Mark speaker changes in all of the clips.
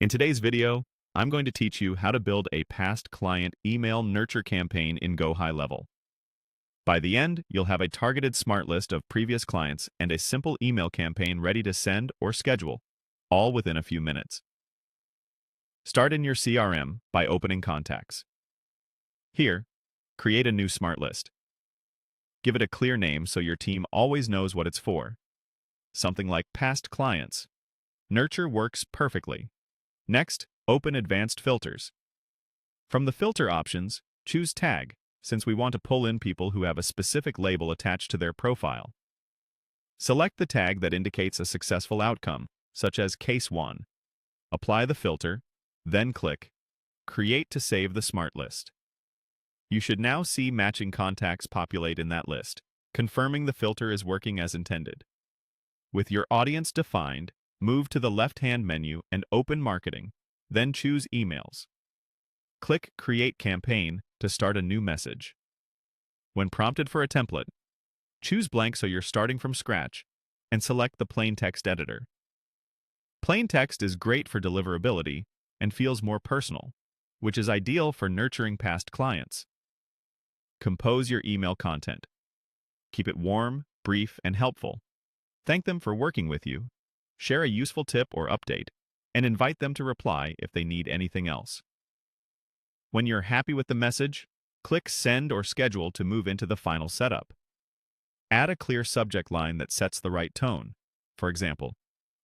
Speaker 1: In today's video, I'm going to teach you how to build a past client email nurture campaign in GoHighLevel. By the end, you'll have a targeted smart list of previous clients and a simple email campaign ready to send or schedule, all within a few minutes. Start in your CRM by opening Contacts. Here, create a new smart list. Give it a clear name so your team always knows what it's for. Something like Past Clients. Nurture works perfectly. Next, open Advanced Filters. From the filter options, choose Tag, since we want to pull in people who have a specific label attached to their profile. Select the tag that indicates a successful outcome, such as Case 1. Apply the filter, then click Create to save the smart list. You should now see matching contacts populate in that list, confirming the filter is working as intended. With your audience defined, move to the left-hand menu and open Marketing, then choose Emails. Click Create Campaign to start a new message. When prompted for a template, choose blank so you're starting from scratch, and select the plain text editor. Plain text is great for deliverability and feels more personal, which is ideal for nurturing past clients. Compose your email content. Keep it warm, brief, and helpful. Thank them for working with you. Share a useful tip or update, and invite them to reply if they need anything else. When you're happy with the message, click Send or Schedule to move into the final setup. Add a clear subject line that sets the right tone. For example,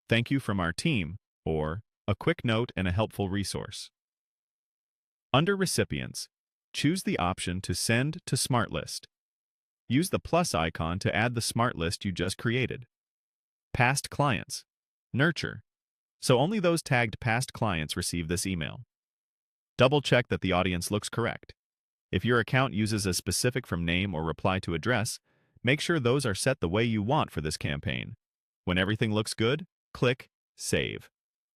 Speaker 1: "Thank you from our team," or "A quick note and a helpful resource." Under Recipients, choose the option to Send to Smart List. Use the plus icon to add the smart list you just created. Past Clients. Nurture. So only those tagged past clients receive this email. Double-check that the audience looks correct. If your account uses a specific from name or reply to address, make sure those are set the way you want for this campaign. When everything looks good, click Save.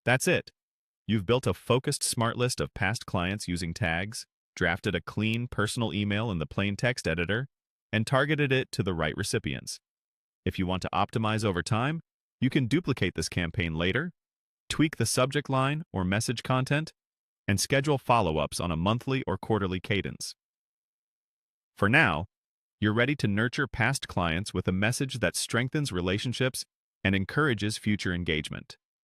Speaker 1: That's it. You've built a focused smart list of past clients using tags, drafted a clean, personal email in the plain text editor, and targeted it to the right recipients. If you want to optimize over time, you can duplicate this campaign later, tweak the subject line or message content, and schedule follow-ups on a monthly or quarterly cadence. For now, you're ready to nurture past clients with a message that strengthens relationships and encourages future engagement.